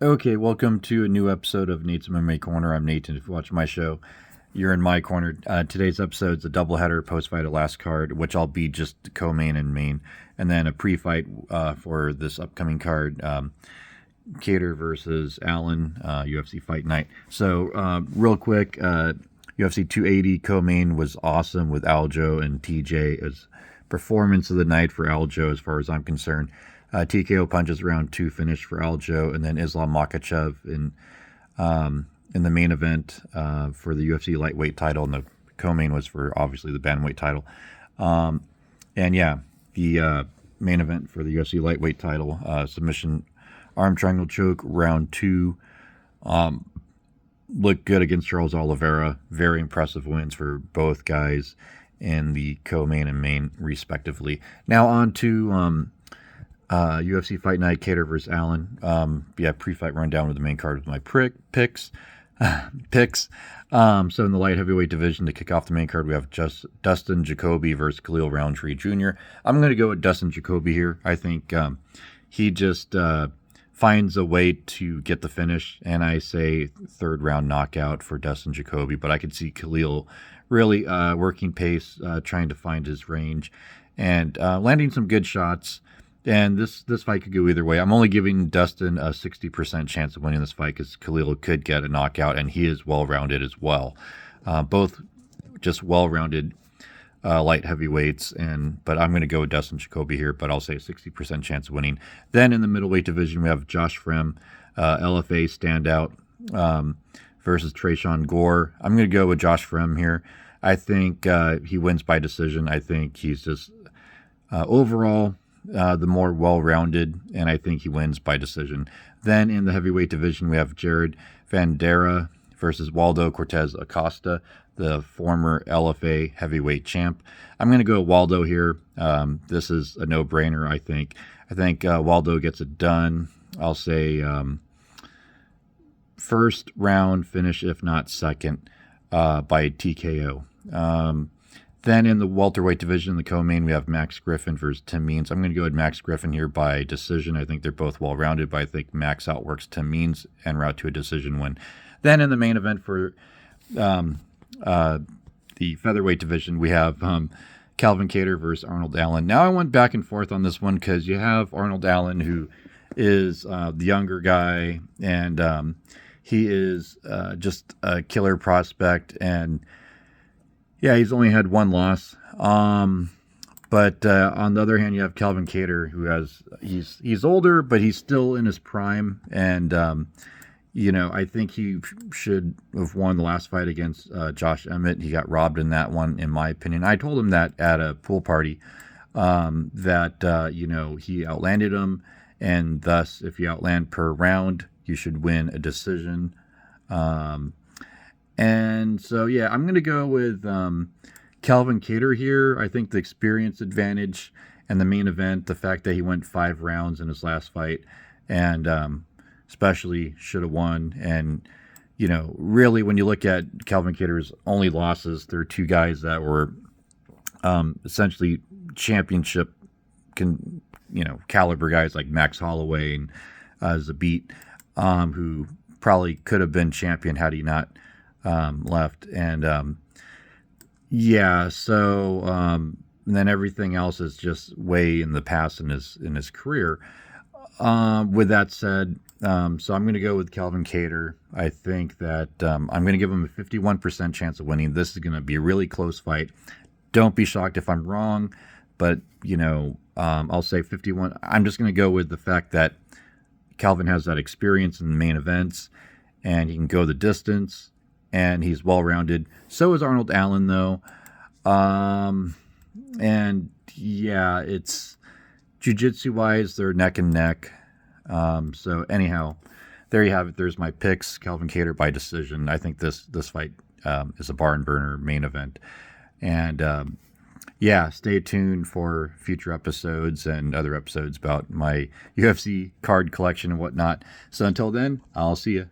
Okay, welcome to a new episode of Nate's MMA Corner. I'm Nate, and if you watch my show, you're in my corner. Today's episode is a doubleheader post-fight of last card, which I'll be just co-main and main, and then a pre-fight for this upcoming card, Cater versus Allen, UFC Fight Night. So, real quick, UFC 280 co-main was awesome with Aljo and TJ as performance of the night for Aljo, as far as I'm concerned. TKO punches round 2 finish for Aljo, and then Islam Makhachev in the main event for the UFC lightweight title, and the co-main was for obviously the bantamweight title. And yeah, the main event for the UFC lightweight title, submission arm triangle choke round 2. Looked good against Charles Oliveira. Very impressive wins for both guys in the co-main and main respectively. Now on to UFC Fight Night, Cater versus Allen. Pre-fight rundown with the main card with my picks. So in the light heavyweight division, to kick off the main card, we have Dustin Jacoby versus Khalil Roundtree Jr. I'm going to go with Dustin Jacoby here. I think he just finds a way to get the finish, and I say third round knockout for Dustin Jacoby, but I could see Khalil really working pace, trying to find his range, and landing some good shots. And this fight could go either way. I'm only giving Dustin a 60% chance of winning this fight because Khalil could get a knockout, and he is well-rounded as well. Both just well-rounded light heavyweights, but I'm going to go with Dustin Jacoby here, but I'll say a 60% chance of winning. Then in the middleweight division, we have Josh Frem, LFA standout, versus Trayshawn Gore. I'm going to go with Josh Frem here. I think he wins by decision. I think he's just overall the more well-rounded, and I think he wins by decision. Then in the heavyweight division, we have Jared Vanderaa versus Waldo Cortez Acosta, the former LFA heavyweight champ. I'm going to go Waldo here. This is a no-brainer, I think. I think Waldo gets it done. I'll say first round finish, if not second, by TKO. Then in the welterweight division, the co-main, we have Max Griffin versus Tim Means. I'm going to go with Max Griffin here by decision. I think they're both well-rounded, but I think Max outworks Tim Means en route to a decision win. Then in the main event for the featherweight division, we have Calvin Kattar versus Arnold Allen. Now I went back and forth on this one because you have Arnold Allen, who is the younger guy, and he is just a killer prospect, and yeah, he's only had one loss. But on the other hand, you have Calvin Kattar, who he's older, but he's still in his prime. And, I think he should have won the last fight against Josh Emmett. He got robbed in that one, in my opinion. I told him that at a pool party, that he outlanded him. And thus, if you outland per round, you should win a decision. And so, yeah, I'm going to go with Calvin Kattar here. I think the experience advantage and the main event, the fact that he went 5 rounds in his last fight, and especially should have won. And, really when you look at Calvin Kattar's only losses, there are 2 guys that were essentially championship caliber guys like Max Holloway and Zabit, who probably could have been champion had he not left. And and then everything else is just way in the past in his career. With that said, so I'm going to go with Calvin Kattar. I think that I'm going to give him a 51% chance of winning. This is going to be a really close fight. Don't be shocked if I'm wrong, but I'll say 51. I'm just going to go with the fact that Calvin has that experience in the main events, and he can go the distance, and he's well-rounded. So is Arnold Allen, though. And yeah, it's jiu-jitsu-wise, they're neck and neck. So anyhow, there you have it. There's my picks. Calvin Kattar by decision. I think this fight is a barn burner main event. And stay tuned for future episodes and other episodes about my UFC card collection and whatnot. So until then, I'll see you.